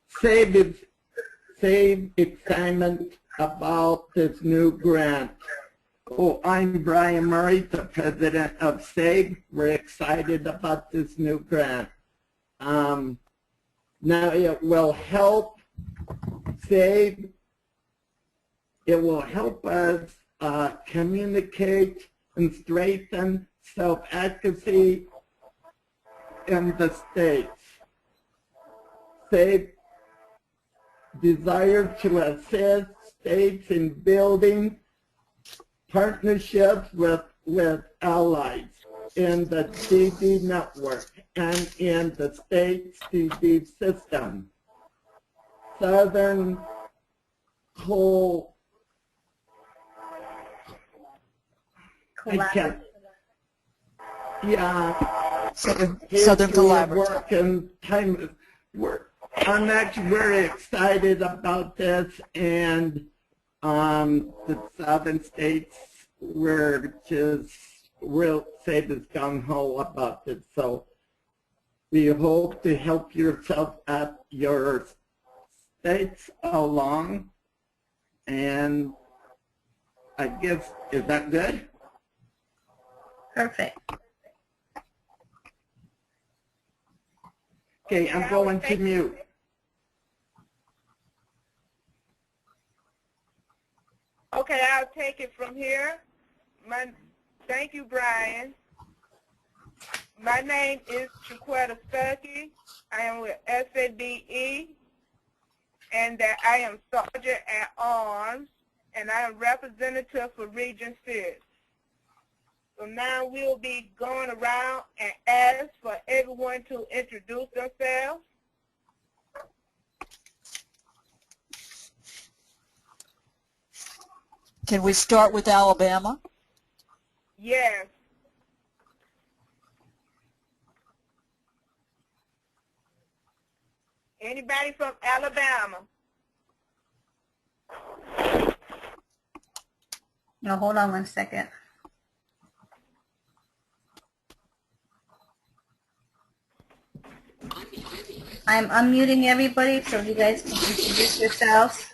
save excitement about this new grant. Oh, I'm Brian Murray, the president of SAVE. We're excited about this new grant. Now it will help SAVE. It will help us communicate and strengthen self-advocacy in the states. SAVE desires to assist states in building partnerships with allies in the DD network and in the state's DD system. Southern Southern Collaborative. We're excited about this, and the southern states, we're just real SAVE is gung-ho about this. So we hope to help yourself at your states along, and I guess, is that good? Perfect. Okay, I'm going to mute. Okay, I'll take it from here. Thank you, Brian. My name is Chiquetta Stuckey. I am with SABE, and that I am Sergeant at Arms, and I am representative for Region 6. So now we'll be going around and ask for everyone to introduce themselves. Can we start with Alabama? Yes. Anybody from Alabama? No, hold on one second. I'm unmuting everybody so you guys can introduce yourselves.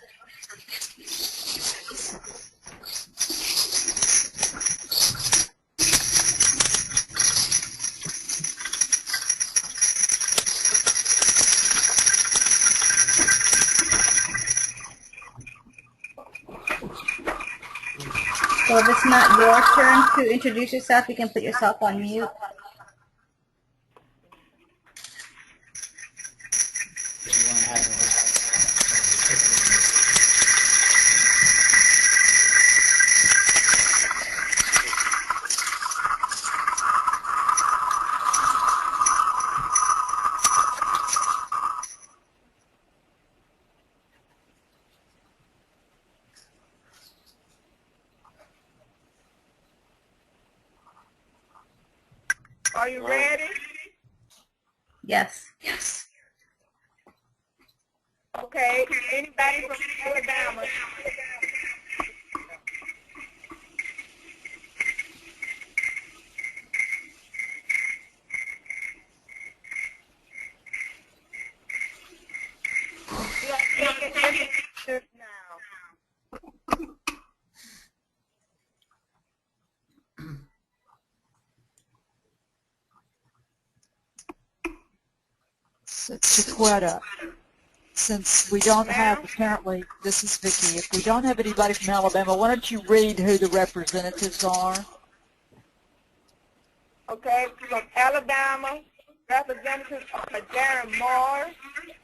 So if it's not your turn to introduce yourself, you can put yourself on mute. Are you ready? Yes. Yes. Okay. Anybody from Alabama? Now. Chiquetta, since we don't have, apparently, this is Vicki, if we don't have anybody from Alabama, why don't you read who the representatives are? Okay, from Alabama, representatives are Darren Moore,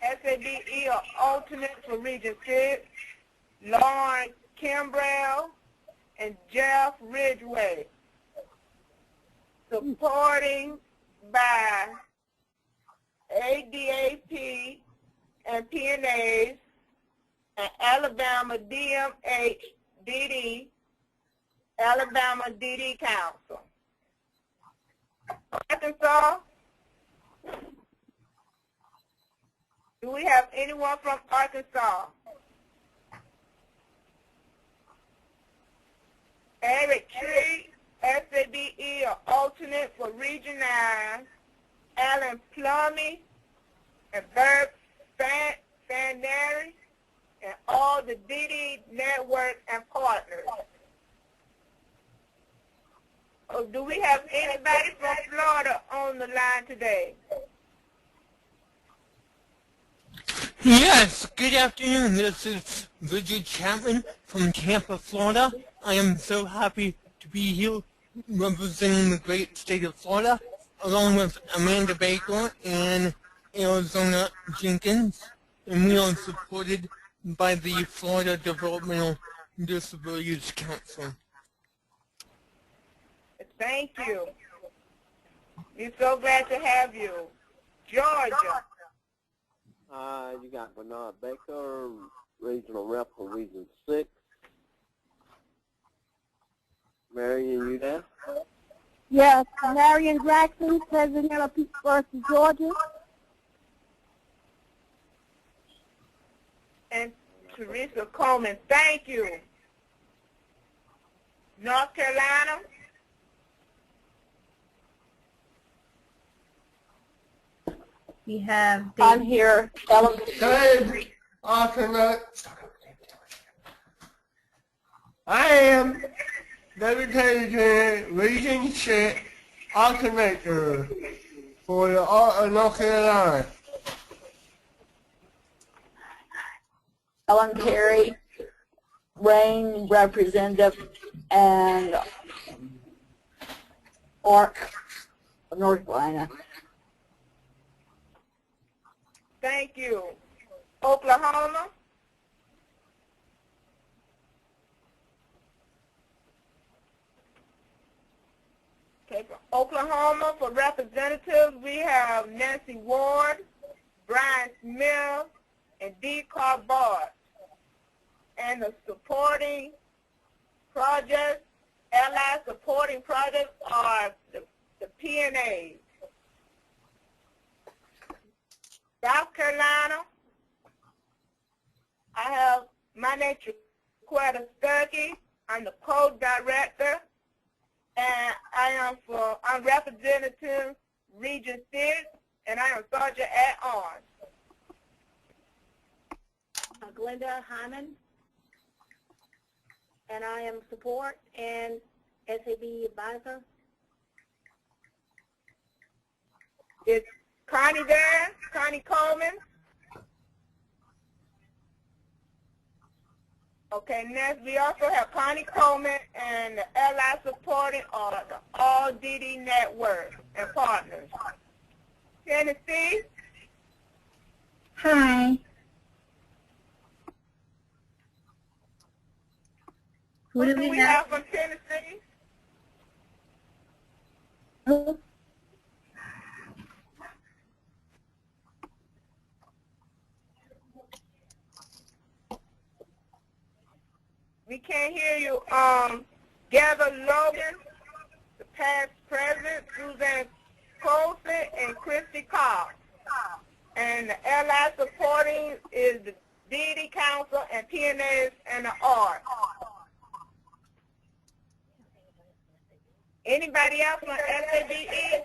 SABE or alternate for Region 6, Lauren Kimbrell, and Jeff Ridgway. Supporting by ADAP and PNAs and Alabama DMH DD, Alabama DD Council. Arkansas, do we have anyone from Arkansas? Eric Tree, SABE or alternate for Region 9, Alan Plummy, and Bert the DD Network and partners. Oh, do we have anybody from Florida on the line today? Yes, good afternoon. This is Richard Chapman from Tampa, Florida. I am so happy to be here representing the great state of Florida, along with Amanda Baker and Arizona Jenkins, and we are supported by the Florida Developmental Disabilities Council. Thank you. We're so glad to have you. Georgia. You got Bernard Baker, Regional Rep for Region 6. Marion, you there? Yes, Marion Jackson, President of People versus Georgia. And Teresa Coleman, thank you. North Carolina. We have I'm Dave. here. Ellen. Dave, alternate. I am Deputy Region 6 alternator for the North Carolina. Ellen Terry, Rain Representative, and ARC of North Carolina. Thank you. Oklahoma. Okay, for Oklahoma, for representatives, we have Nancy Ward, Brian Smith, and D. Carbard. And the supporting projects, allied supporting projects are the PNAs. South Carolina, I have my name is Chiquetta Sturkey. I'm the co-director, and I'm representative Region 6, and I am Sergeant at Arms. Glenda Hyman, and I am support and SAB advisor. Is Connie there? Connie Coleman? Okay, next we also have Connie Coleman and the allies supporting the All DD Network and partners. Tennessee? Hi. Who do we have? From Tennessee? Who? We can't hear you. Gather Logan, the past president, Suzanne Colson, and Christy Cobb. And the allies supporting is the DD Council and PNAs and the ARC. Anybody else on SABE?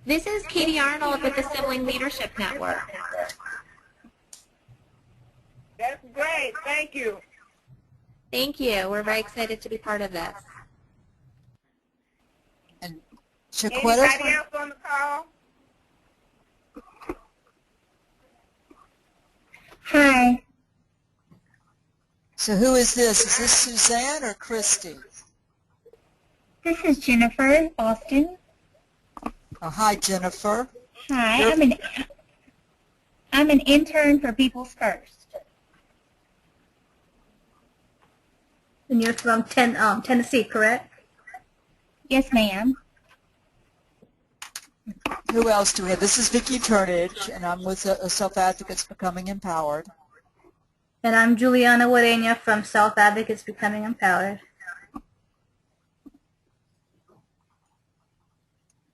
This is Katie Arnold with the Sibling Leadership Network. That's great. Thank you. Thank you. We're very excited to be part of this. And Anybody Chiquetta, else on the call? Hi. so who is this? Is this Suzanne or Christy? This is Jennifer Austin. Oh, hi, Jennifer. Hi, I'm an intern for People's First. And you're from Tennessee, correct? Yes, ma'am. Who else do we have? This is Vicki Turnage, and I'm with Self Advocates Becoming Empowered. And I'm Juliana Warenia from Self Advocates Becoming Empowered.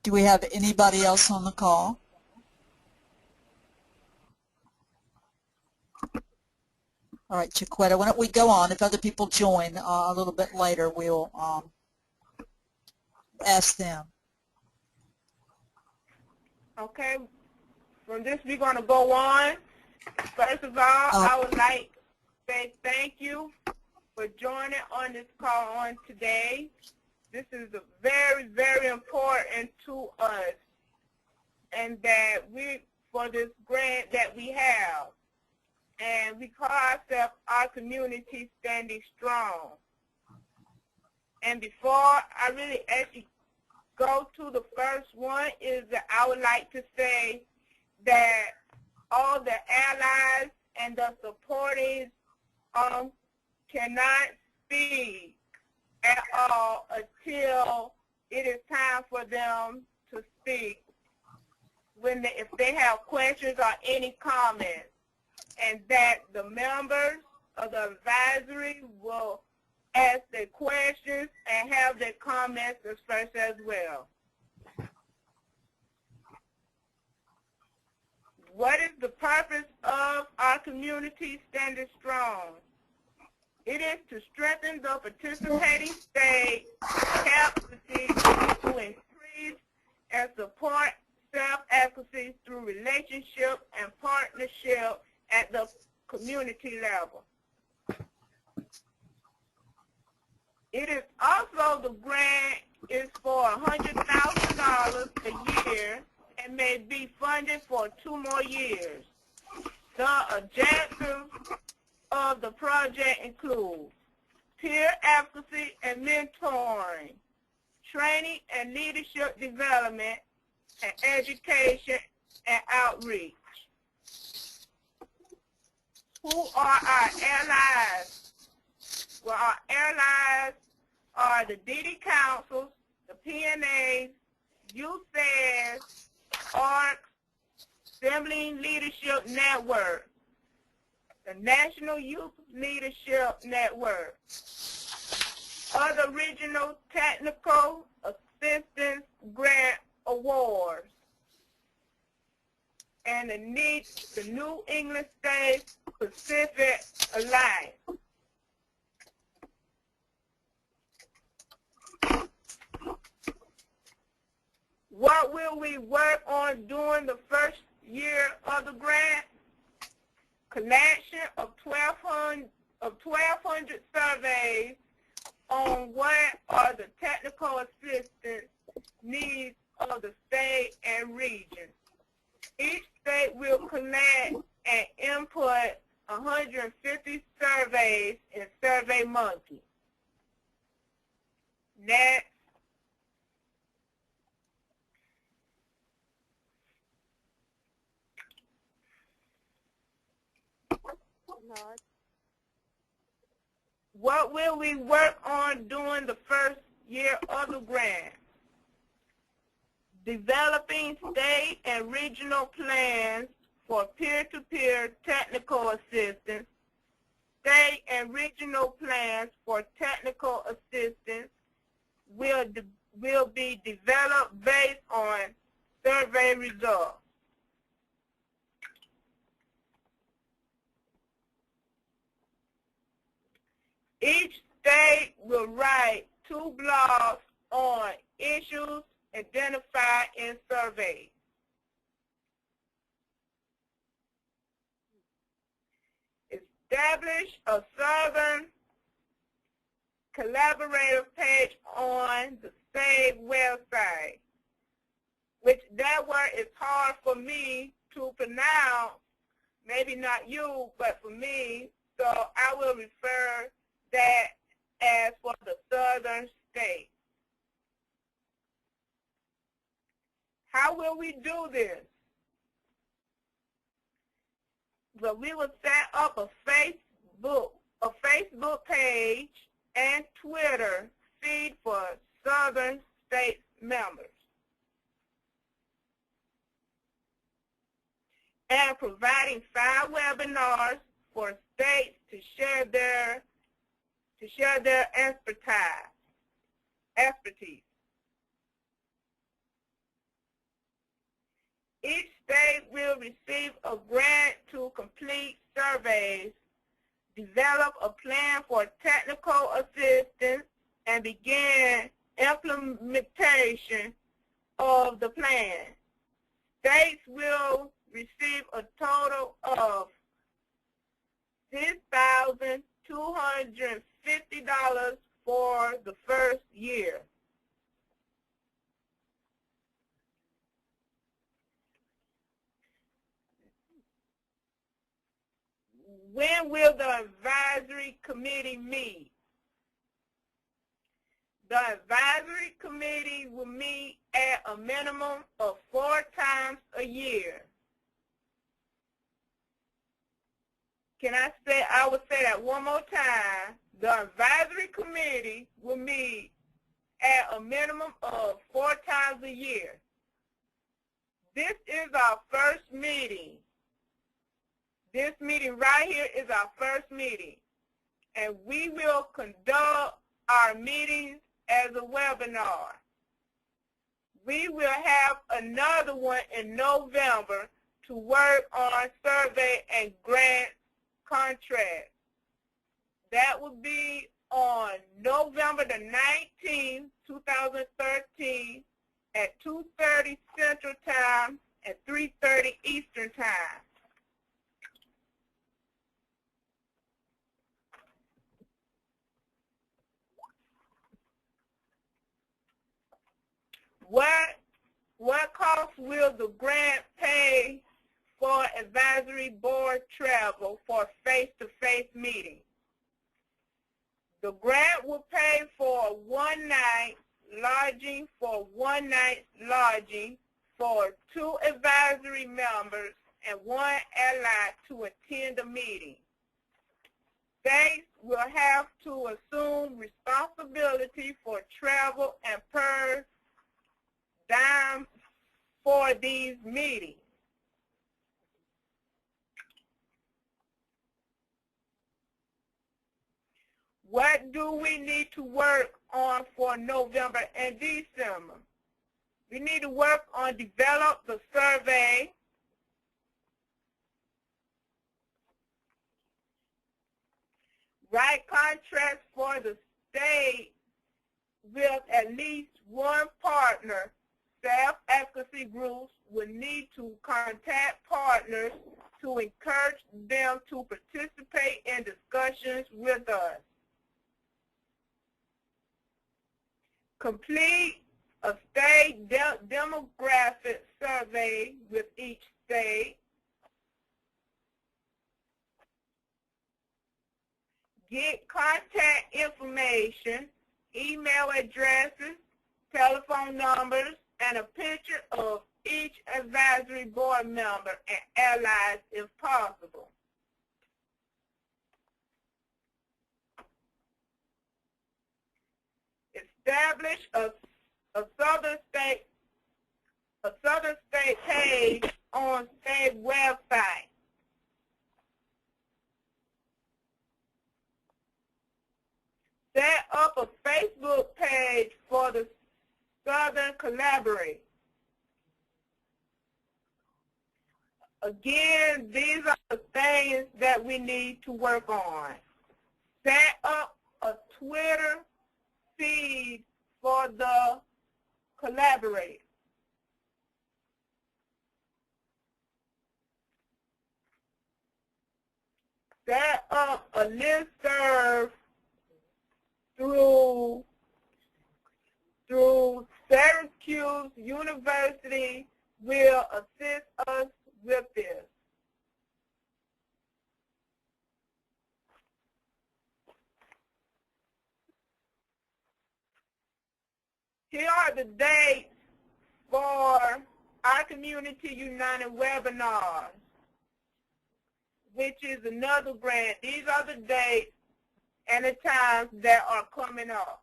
Do we have anybody else on the call? All right, Chiquetta, why don't we go on? If other people join a little bit later, we'll ask them. Okay. From this, we're going to go on. First of all, I would like to say thank you for joining on this call on today. This is very, very important to us, and that for this grant that we have, and we call ourselves Our Community Standing Strong. And before I really actually go to the first one, is that I would like to say that all the allies and the supporters cannot speak at all until it is time for them to speak if they have questions or any comments, and that the members of the advisory will ask their questions and have their comments as first as well. What is the purpose of Our Community Standing Strong? It is to strengthen the participating state capacity to increase and support self-advocacy through relationship and partnership at the community level. It is also, the grant is for $100,000 a year and may be funded for 2 more years. The objectives of the project include peer advocacy and mentoring, training and leadership development, and education and outreach. Who are our allies? Well, our allies are the DD Councils, the PNAs, Youth Fairs, ARC, Assembly Leadership Network, the National Youth Leadership Network, other regional technical assistance grant awards, and the New England States Pacific Alliance. What will we work on during the first year of the grant? Collection of 1,200 surveys on what are the technical assistance needs of the state and region. Each state will collect and input 150 surveys in SurveyMonkey. Next. What will we work on during the first year of the grant? Developing state and regional plans for peer-to-peer technical assistance. State and regional plans for technical assistance will be developed based on survey results. Each state will write 2 blogs on issues identified in surveys. Establish a Southern collaborative page on the SAVE website, which that word is hard for me to pronounce, maybe not you, but for me, so I will refer that as for the Southern states. How will we do this? Well, we will set up a Facebook page and Twitter feed for Southern states members, and providing 5 webinars for states to share their expertise. Each state will receive a grant to complete surveys, develop a plan for technical assistance, and begin implementation of the plan. States will receive a total of When will the advisory committee meet? The advisory committee will meet at a minimum of 4 times a year. I will say that one more time. The advisory committee will meet at a minimum of 4 times a year. This is our first meeting. This meeting right here is our first meeting. And we will conduct our meetings as a webinar. We will have another one in November to work on survey and grant contracts. That will be on November the 19th, 2013 at 2:30 Central Time and 3:30 Eastern Time. What cost will the grant pay for advisory board travel for face-to-face meetings? The grant will pay for 1 night lodging for 1 night lodging for 2 advisory members and 1 ally to attend the meeting. States will have to assume responsibility for travel and per diem for these meetings. What do we need to work on for November and December? We need to work on develop the survey, write contracts for the state with at least one partner. Staff advocacy groups will need to contact partners to encourage them to participate in discussions with us. Complete a state demographic survey with each state. Get contact information, email addresses, telephone numbers, and a picture of each advisory board member and allies if possible. Establish a Southern State page on state website. Set up a Facebook page for the Southern Collaborate. Again, these are the things that we need to work on. Set up a Twitter feed for the Collaborate. Set up a listserv through Syracuse University will assist us with this. Here are the dates for our Community United webinars, which is another grant. These are the dates and the times that are coming up.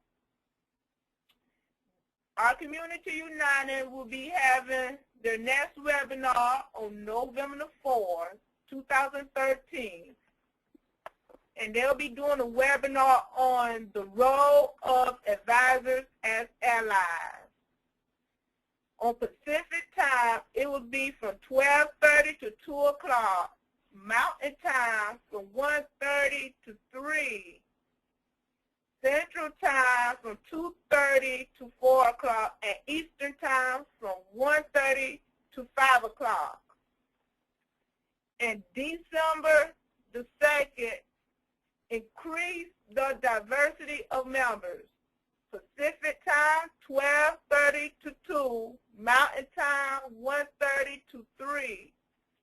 Our Community United will be having their next webinar on November the 4th, 2013. And they'll be doing a webinar on the role of advisors as allies. On Pacific time, it will be from 12:30 to 2 o'clock. Mountain time from 1:30 to 3. Central time from 2:30 to 4 o'clock, and Eastern time from 1:30 to 5 o'clock. And December the 2nd, increase the diversity of members. Pacific time, 12:30 to 2. Mountain time, 1:30 to 3.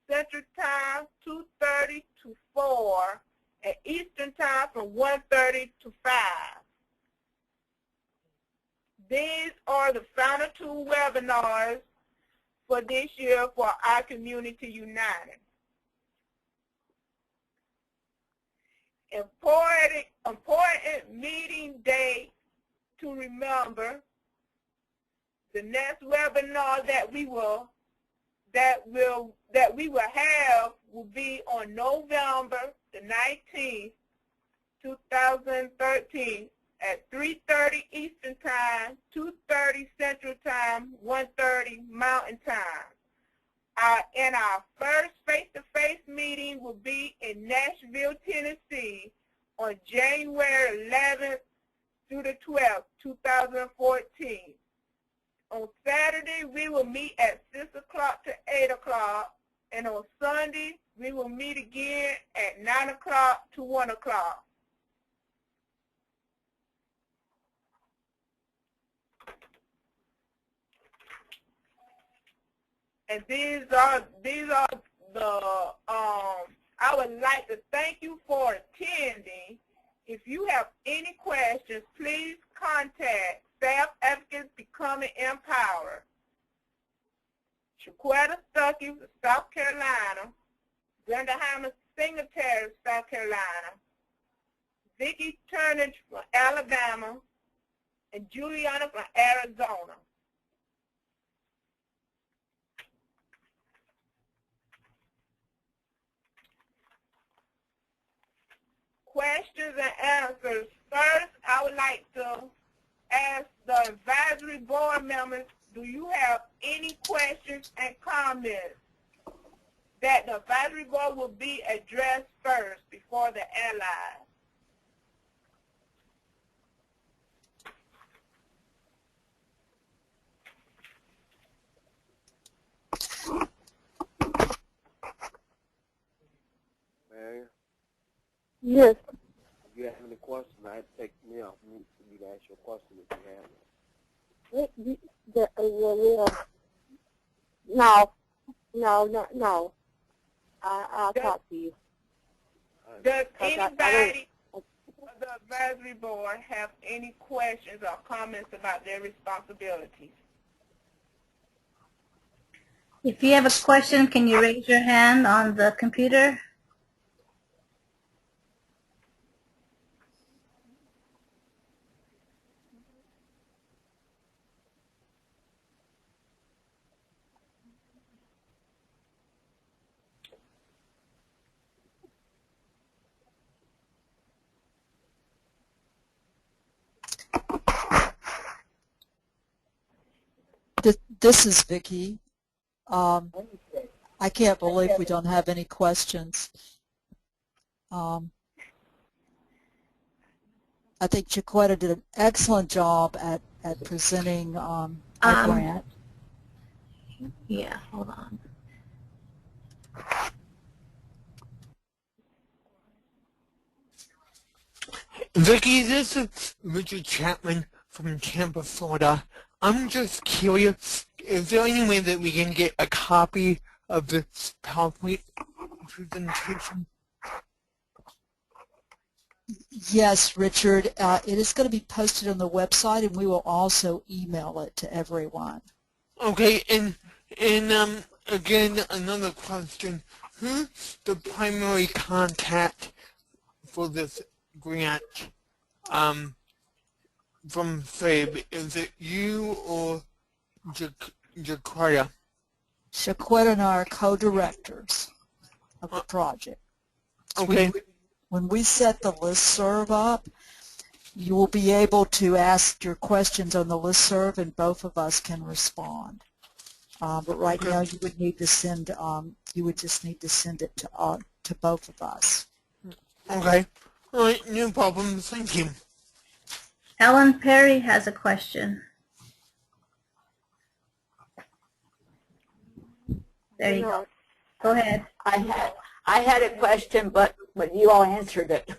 Central Time, 2:30 to 4, and Eastern Time from 1:30 to 5. These are the final 2 webinars for this year for Our Community United. Important meeting date to remember. The next webinar that we will have will be on November the 19th, 2013 at 3:30 Eastern Time, 2:30 Central Time, 1:30 Mountain Time. And our first face-to-face meeting will be in Nashville, Tennessee on January 11th through the 12th, 2014. On Saturday, we will meet at 6 o'clock to 8 o'clock, and on Sunday, we will meet again at 9 o'clock to 1 o'clock. And these are the, I would like to thank you for attending. If you have any questions, please contact Staff Advocates Becoming Empowered. Chiquetta Stuckey, South Carolina. Brenda Hyman Singletary, South Carolina. Vicki Turner from Alabama. And Juliana from Arizona. Questions and answers. First, I would like to ask the advisory board members, do you have any questions and comments that the advisory board will be addressed first before the allies? Mary, Yes. if you have any questions, I'd take me off mute for you to ask your question if you have one. No. I'll talk to you. Does anybody of the advisory board have any questions or comments about their responsibilities? If you have a question, can you raise your hand on the computer? This is Vicki. I can't believe we don't have any questions. I think Chiquetta did an excellent job at presenting the grant. Yeah, hold on. Vicki, this is Richard Chapman from Tampa, Florida. I'm just curious, is there any way that we can get a copy of this PowerPoint presentation? Yes, Richard. It is going to be posted on the website, and we will also email it to everyone. Okay, and again, another question. Who's the primary contact for this grant from FABE? Is it you or Chiquetta? Chiquetta and I are co-directors of the project. Okay. When we set the listserv up, you will be able to ask your questions on the listserv, and both of us can respond. But right now, you would need to send. You would just need to send it to both of us. Okay. All right. No problem. Thank you. Ellen Perry has a question. There you go. Go ahead. I had a question, but you all answered it.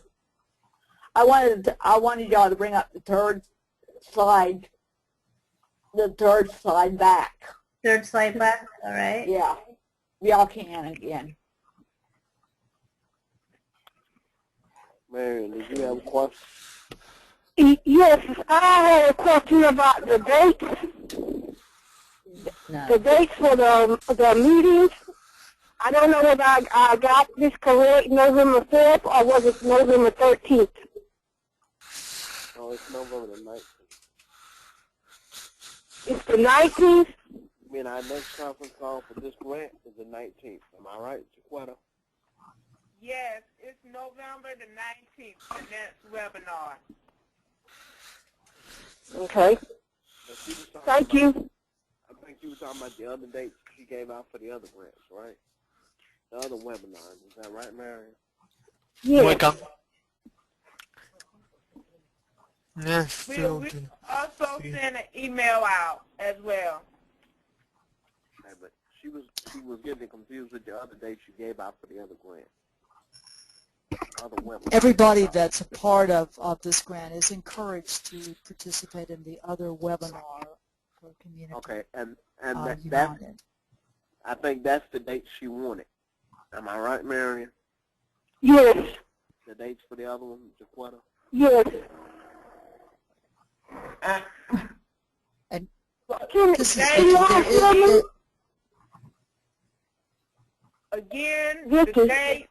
I wanted y'all to bring up the third slide back. Third slide back. All right. Yeah. y'all can again. Marion, did you have a question? Yes, I had a question about the dates. No. The dates for the meetings. I don't know whether I got this correct, November 4th, or was it November 13th? No, it's November the 19th. It's the 19th? I mean, our next conference call for this grant is the 19th. Am I right, Chiquetta? Yes, it's November the 19th, the next webinar. Okay. Thank you. I think you were talking about the other dates she gave out for the other grants, right? The other webinars. Is that right, Marion? Yes. Welcome. Yes, We'll also send an email out as well. Okay, but she was getting confused with the other dates you gave out for the other grant. Other webinars. Everybody that's a part of this grant is encouraged to participate in the other webinar for community. Okay, and that's, United. I think that's the date she wanted. Am I right, Marion? Yes. The dates for the other one, Jaquetta? Yes. And This is Again, the date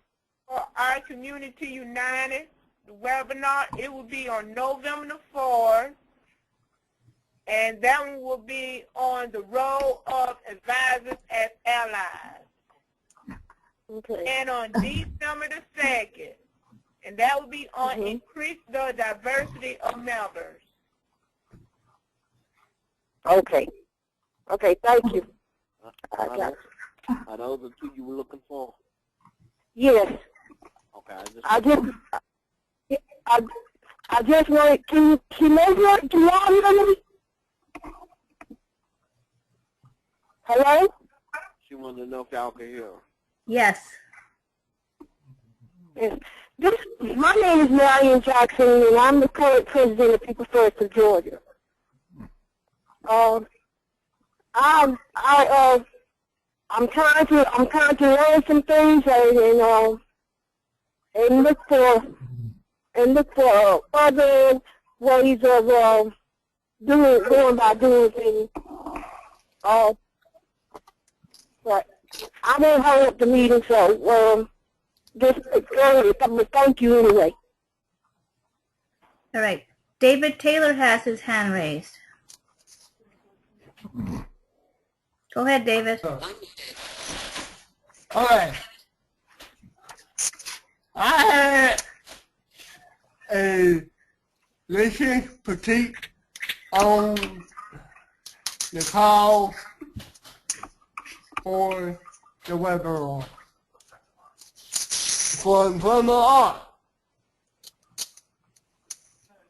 for our Community United, the webinar, it will be on November the 4th, and that one will be on the role of advisors as allies. Okay. And on December the 2nd, and that will be on increase the diversity of members. Okay. Okay, thank you. Are those the two you were looking for? Yes. Okay, I just wanted to make it. Can y'all hear me? Hello? She wanted to know if y'all could hear her. Yes. Yes. My name is Marion Jackson, and I'm the current president of People First of Georgia. I'm trying to learn some things and look for other ways of doing things. But I won't hold up the meeting, so just thank you anyway. All right. David Taylor has his hand raised. Go ahead, David. All right. I had a Lacey Petite on the call for the webinar for Employment Art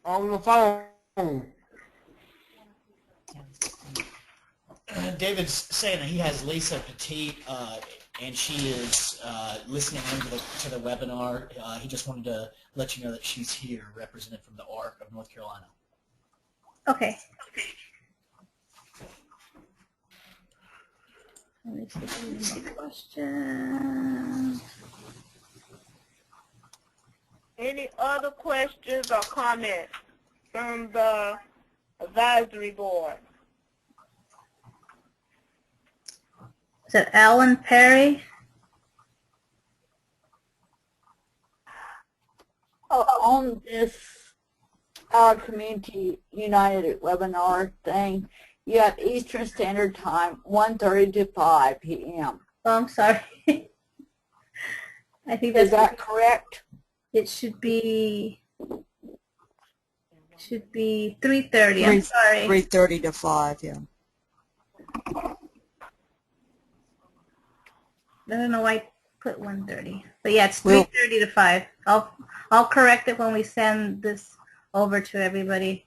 on the phone. David's saying that he has Lisa Petite, and she is listening into to the webinar. He just wanted to let you know that she's here, represented from the ARC of North Carolina. Okay. Let me see if there's any questions. Any other questions or comments from the advisory board? Is it Alan Perry? On this our Community United webinar thing, you have Eastern Standard Time, 1:30 to 5 p.m. Oh, I'm sorry. I think that's... Is that correct? It should be 3:30. I'm sorry. 3:30 to 5, yeah. I don't know why I put 1:30, but yeah, it's 3:30 to 5. I'll correct it when we send this over to everybody.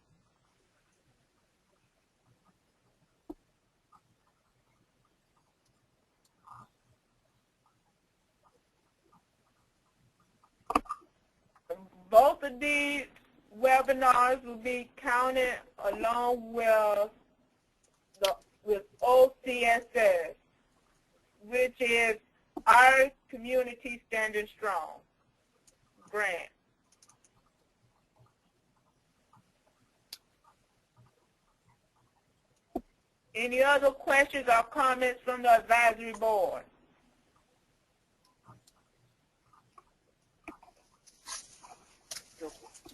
Both of these webinars will be counted along with OCSS. which is Our Community Standing Strong grant. Any other questions or comments from the advisory board?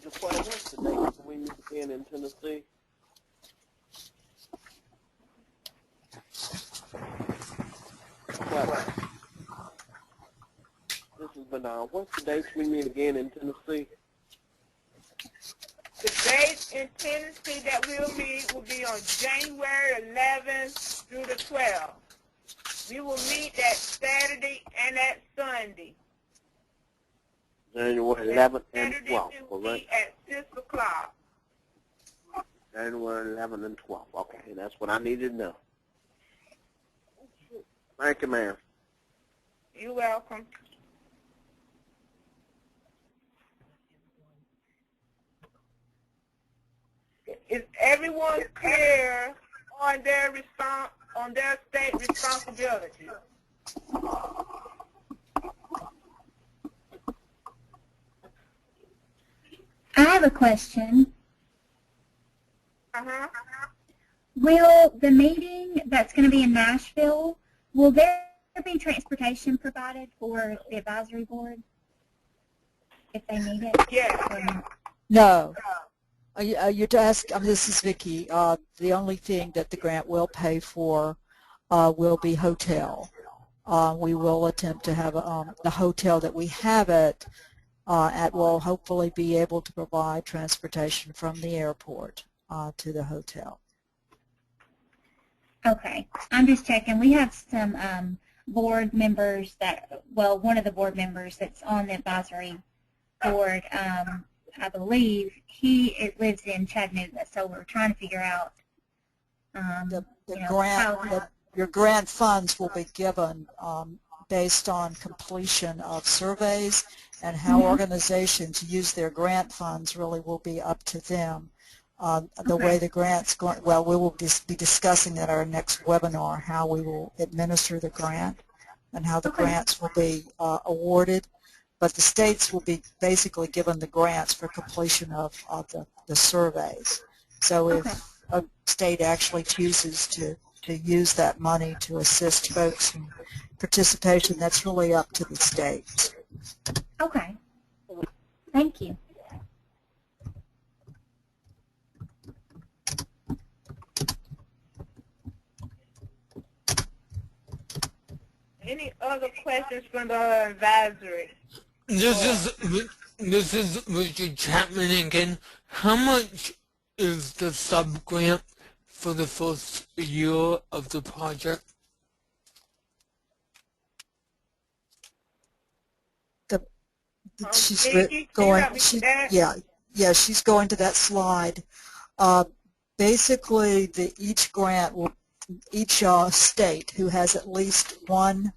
Jaquetta, what's the date we meet again in Tennessee? Jaquetta. This is Bernard. What's the date we meet again in Tennessee? The date in Tennessee that we'll meet will be on January 11th through the 12th. We will meet that Saturday and that Sunday. January 11th and Saturday 12th, will correct? be at 6 o'clock. January 11th and 12th. Okay, that's what I needed to know. Thank you, ma'am. You're welcome. Is everyone clear on their state responsibility? I have a question. Uh-huh. Will the meeting that's going to be in Nashville, will there be transportation provided for the advisory board if they need it? Yes. No. You're to ask, this is Vicki. The only thing that the grant will pay for will be hotel. We will attempt to have the hotel that we have at will hopefully be able to provide transportation from the airport to the hotel. Okay. I'm just checking. We have some board members that, well, one of the board members that's on the advisory board, I believe, he lives in Chattanooga, so we're trying to figure out your grant funds will be given based on completion of surveys, and how organizations use their grant funds really will be up to them. The way the grant's going, well, we will be discussing at our next webinar how we will administer the grant and how the grants will be awarded. But the states will be basically given the grants for completion of the surveys. So if a state actually chooses to use that money to assist folks in participation, that's really up to the states. Okay. Thank you. Any other questions from the advisory? This is Richard Chapman again. How much is the sub-grant for the first year of the project? She's going. She's going to that slide. Basically, each grant will, each state who has at least one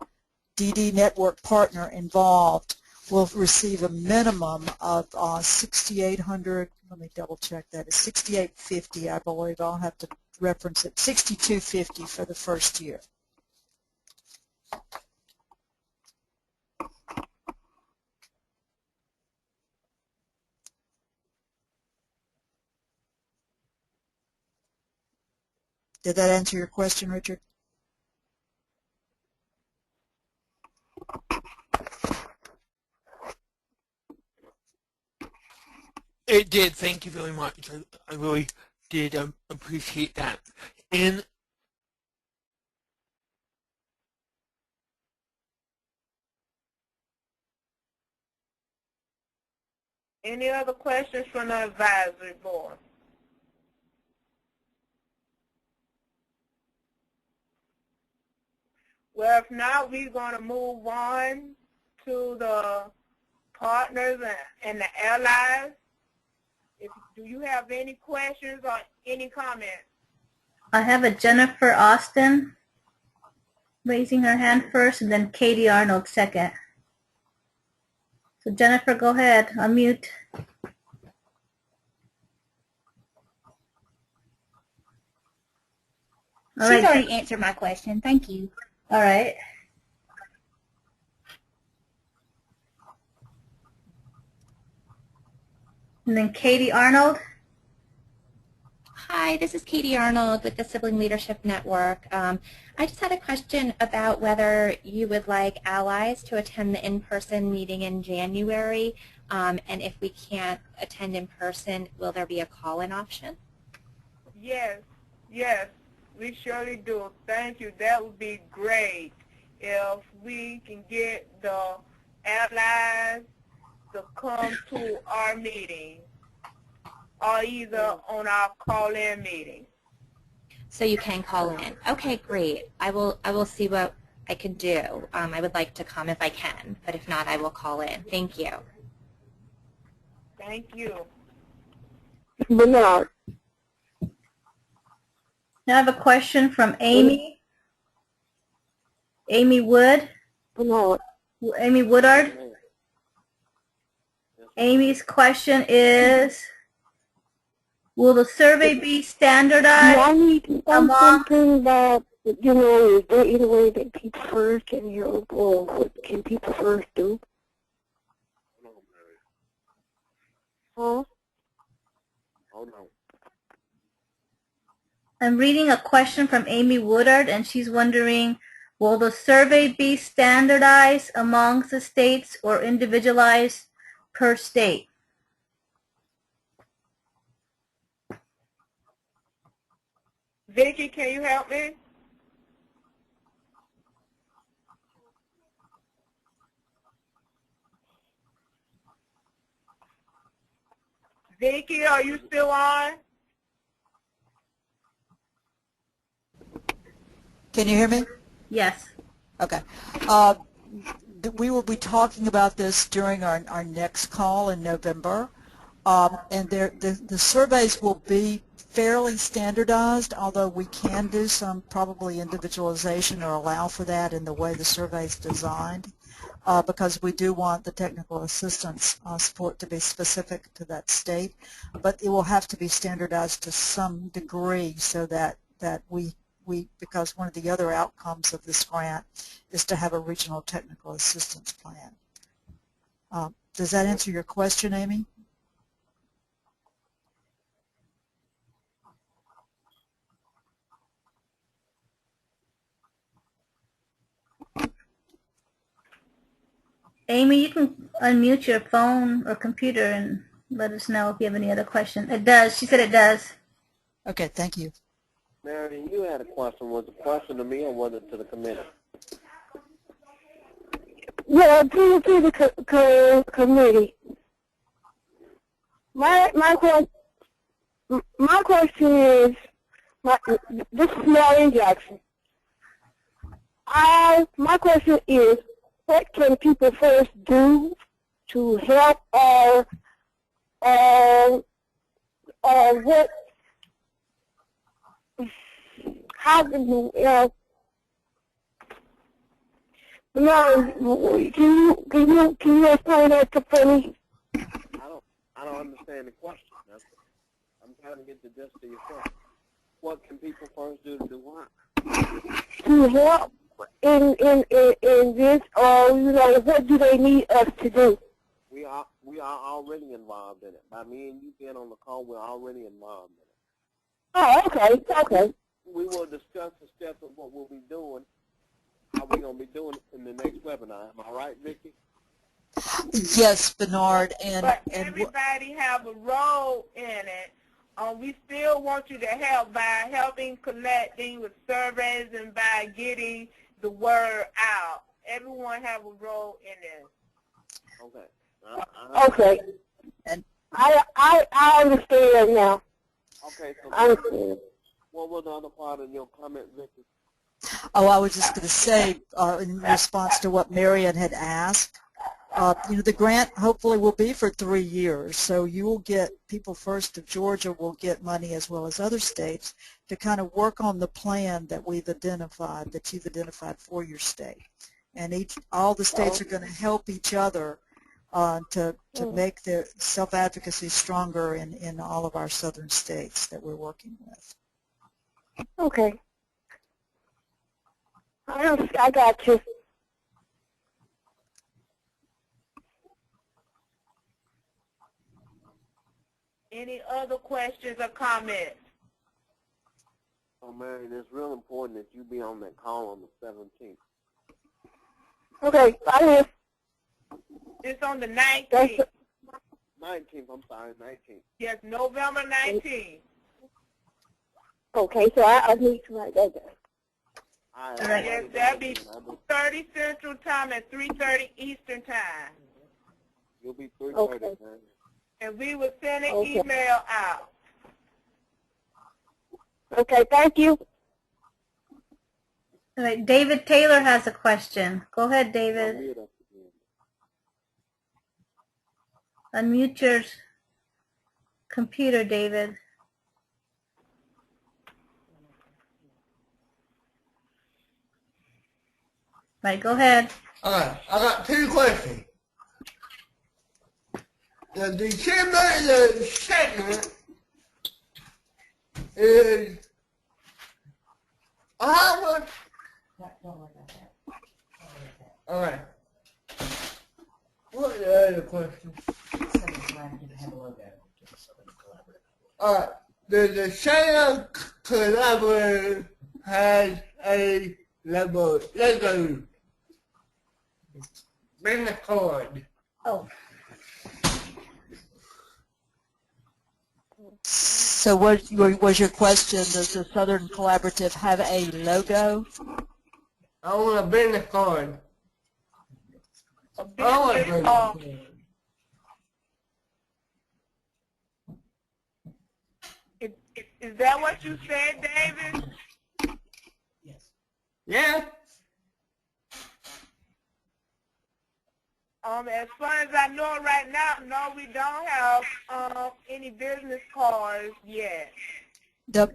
DD network partner involved will receive a minimum of $6,800. Let me double check that. It's $6,850, I believe. I'll have to reference it. $6,250 for the first year. Did that answer your question, Richard? It did. Thank you very much. I really did appreciate that. And any other questions from the advisory board? Well, if not, we're going to move on to the partners and the allies. Do you have any questions or any comments? I have a Jennifer Austin raising her hand first, and then Katie Arnold second. So Jennifer, go ahead, unmute. She's already answered my question. Thank you. All right. And then Katie Arnold. Hi, this is Katie Arnold with the Sibling Leadership Network. I just had a question about whether you would like allies to attend the in-person meeting in January, and if we can't attend in person, will there be a call-in option? Yes, yes, we surely do. Thank you. That would be great if we can get the allies to come to our meeting or either on our call-in meeting. So you can call in. Okay, great. I will see what I can do. I would like to come if I can, but if not, I will call in. Thank you. Thank you. Bernard. Now I have a question from Amy. Amy Wood. Bernard. Amy Woodard. Amy's question is, will the survey be standardized? Do I need to say something that, you know, is there any way that people first can help, or what can people first do? Huh? Oh, no. I'm reading a question from Amy Woodard, and she's wondering, will the survey be standardized amongst the states or individualized per state? Vicki, can you help me? Vicki, are you still on? Can you hear me? Yes. Okay. We will be talking about this during our next call in November. And the surveys will be fairly standardized, although we can do some probably individualization or allow for that in the way the survey is designed, because we do want the technical assistance support to be specific to that state. But it will have to be standardized to some degree so that we because one of the other outcomes of this grant is to have a regional technical assistance plan. Does that answer your question, Amy? Amy, you can unmute your phone or computer and let us know if you have any other questions. It does. She said it does. Okay, thank you. Marion, you had a question. Was the question to me or was it to the committee? Yeah, to the committee. My question is, this is Marion Jackson. My question is, what can people first do to help or what? How can you, can you explain that for me? I don't understand the question. I'm trying to get the gist of your question. What can people first do to do what? To help in this, or what do they need us to do? We are already involved in it. By me and you being on the call, we're already involved in it. Oh, okay. We will discuss the steps of what we'll be doing, how we're going to be doing it in the next webinar. Am I right, Vicki? Yes, Bernard. But everybody have a role in it. We still want you to help by helping collecting with surveys and by getting the word out. Everyone have a role in this. Okay. Okay. And I understand now. Okay. So I understand. what was the other part of your comment, Vicki? Oh, I was just going to say, in response to what Marion had asked, the grant hopefully will be for 3 years, so you will get, People First of Georgia will get money as well as other states to kind of work on the plan that you've identified for your state. And all the states are going to help each other to make the self-advocacy stronger in all of our southern states that we're working with. Okay. I got you. Any other questions or comments? Oh, Mary, it's real important that you be on that call on the 17th. Okay, I will. It's on the 19th. 19th, I'm sorry, 19th. Yes, November 19th. Okay, so I need to write that down. Yes, that'll be 2:30 Central Time and 3:30 Eastern Time. You'll be 3:30, Okay. man. And we will send an Okay. email out. Okay, thank you. All right, David Taylor has a question. Go ahead, David. Unmute your computer, David. Right, go ahead. Alright, I got 2 questions. The December the 2nd is how much? Alright. What the other question? Alright, the Southern Collaborative has a logo. Bring the card. Oh. So what was your question? Does the Southern Collaborative have a logo? I want a business card. A business card. Is that what you said, David? Yeah. As far as I know right now, no, we don't have any business cards yet. This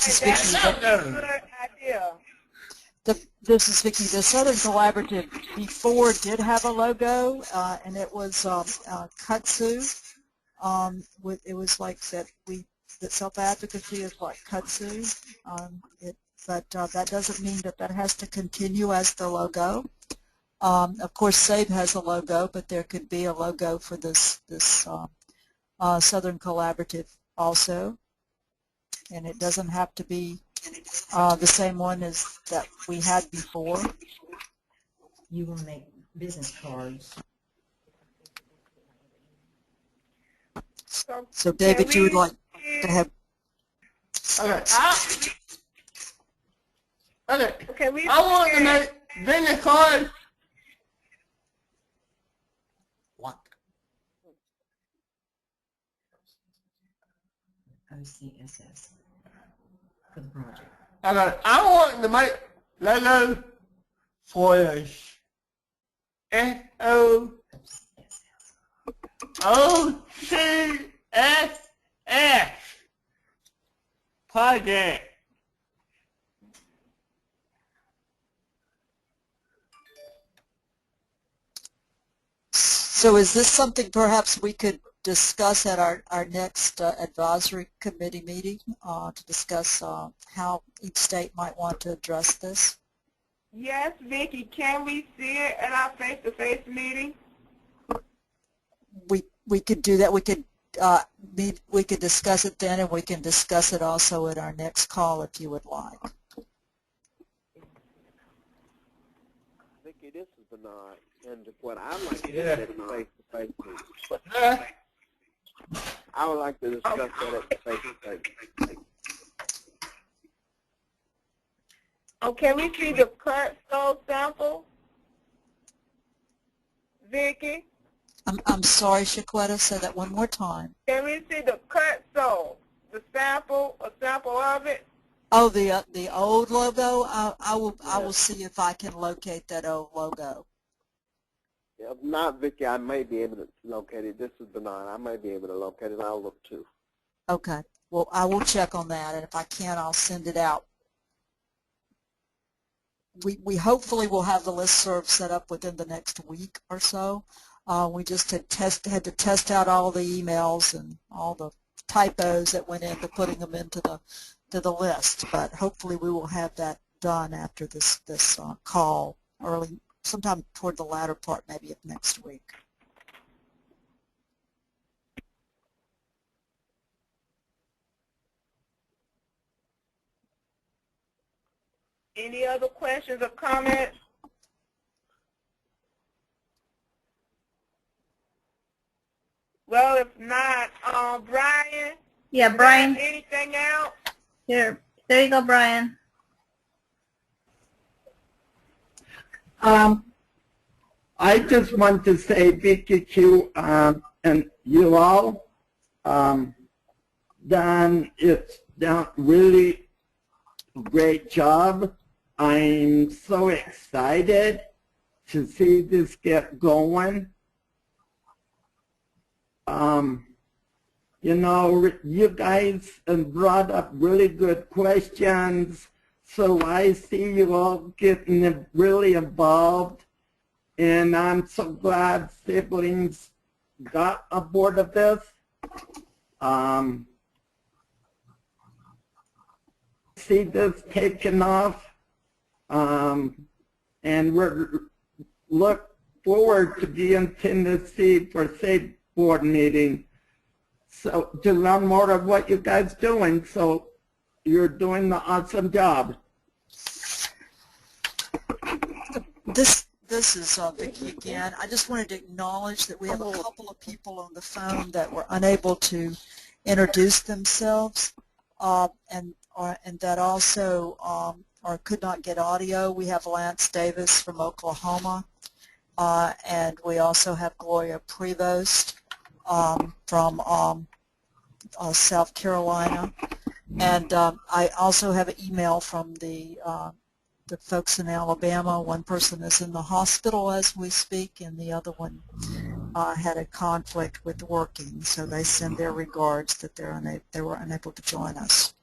is That's Vicki. a good idea. This is Vicki. The Southern Collaborative before did have a logo, and it was kudzu. It was like that self-advocacy is like kudzu. But that doesn't mean that has to continue as the logo. Of course, SABE has a logo, but there could be a logo for this Southern Collaborative also, and it doesn't have to be the same one as that we had before. You will make business cards. So, David, you would like to have. Okay. I want to make business cards. What? OCSS for the project. I want to make logo for this. SOCSS project. So is this something perhaps we could discuss at our next advisory committee meeting to discuss how each state might want to address this? Yes, Vicki, can we see it at our face-to-face meeting? We could do that. We could we could discuss it then, and we can discuss it also at our next call if you would like. Vicki, this is Bernard, and what I'd like to do is face-to-face meeting. I would like to discuss that at the face-to-face. Oh, can we see the cut stove sample? Vicki? I'm sorry, Shaquetta, say that one more time. Can we see the cut stove, the sample, a sample of it? Oh, the old logo? I will see if I can locate that old logo. If not, Vicki, I may be able to locate it. This is Bernard. I may be able to locate it, and I'll look too. Okay. Well, I will check on that, and if I can, I'll send it out. We hopefully will have the listserv set up within the next week or so. We just had to test out all the emails and all the typos that went into putting them into the list. But hopefully we will have that done after this call early, sometime toward the latter part maybe of next week. Any other questions or comments? Well, if not, Brian? Yeah, Brian. Anything else? Here, there you go, Brian. I just want to say, Vicki Q, and you all, it's done really great job. I'm so excited to see this get going. You know, you guys brought up really good questions, so I see you all getting really involved, and I'm so glad siblings got aboard of this. See this taking off, and we're look forward to be in Tennessee for SAFE board meeting, so to learn more of what you guys doing. So you're doing the awesome job. This is Vicki again. I just wanted to acknowledge that we have a couple of people on the phone that were unable to introduce themselves, and that also or could not get audio. We have Lance Davis from Oklahoma, and we also have Gloria Prevost from South Carolina, and I also have an email from the folks in Alabama. One person is in the hospital as we speak, and the other one had a conflict with working, so they send their regards that they were unable to join us.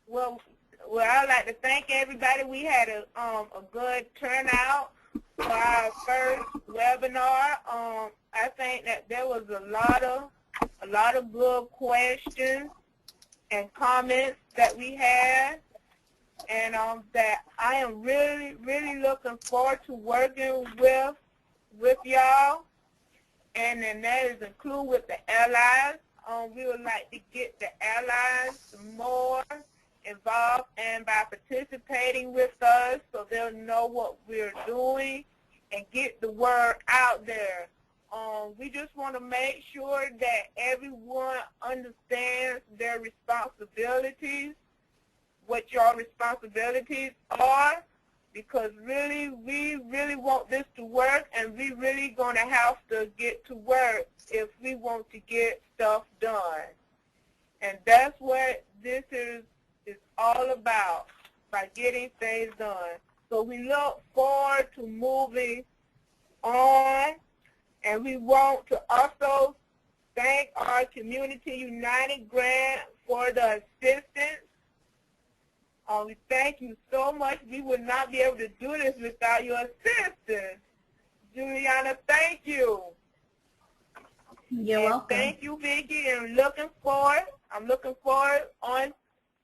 Well, I'd like to thank everybody. We had a good turnout for our first webinar. I think that there was a lot of good questions and comments that we had, and that I am really looking forward to working with y'all, and then that is include with the allies. We would like to get the allies more involved and by participating with us, so they'll know what we're doing and get the word out there. We just want to make sure that everyone understands their responsibilities, what your responsibilities are, because really, we really want this to work, and we really going to have to get to work if we want to get stuff done. And that's what this is all about, by getting things done. So we look forward to moving on, and we want to also thank our Community United grant for the assistance. We thank you so much. We would not be able to do this without your assistance. Juliana, thank you. You're welcome. Thank you, Vicki, and I'm looking forward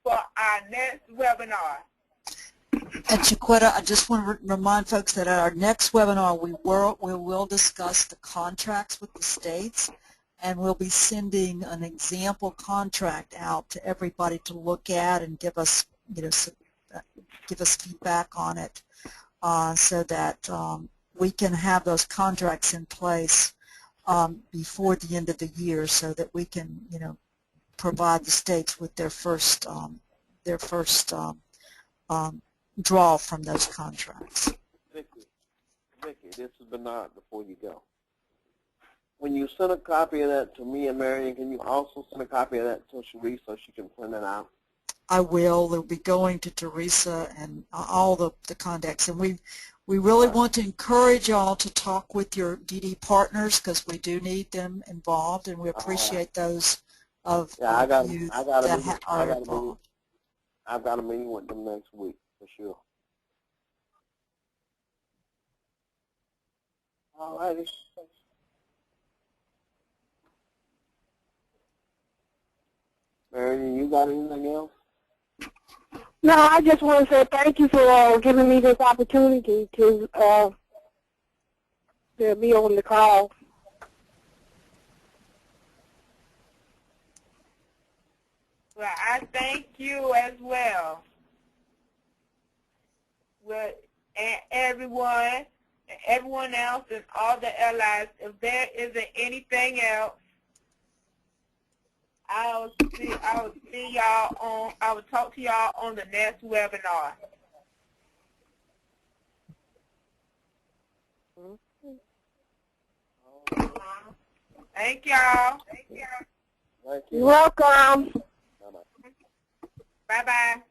for our next webinar. And Chiquita, I just want to remind folks that at our next webinar, we will discuss the contracts with the states, and we'll be sending an example contract out to everybody to look at and give us, give us feedback on it, so that we can have those contracts in place before the end of the year, so that we can, provide the states with their first draw from those contracts. Vicki, this is Bernard before you go. When you send a copy of that to me and Marion, can you also send a copy of that to Sharice so she can print it out? I will. They'll be going to Teresa and all the contacts. And we really want to encourage y'all to talk with your DD partners, because we do need them involved, and we appreciate those of you that are involved. I've got a meeting with them next week, for sure. All righty. Marion, you got anything else? No, I just want to say thank you for giving me this opportunity to be on the call. Well, I thank you as well. Well, and everyone else and all the allies, if there isn't anything else, I will talk to y'all on the next webinar. Thank y'all. Thank you. You're welcome. Bye-bye.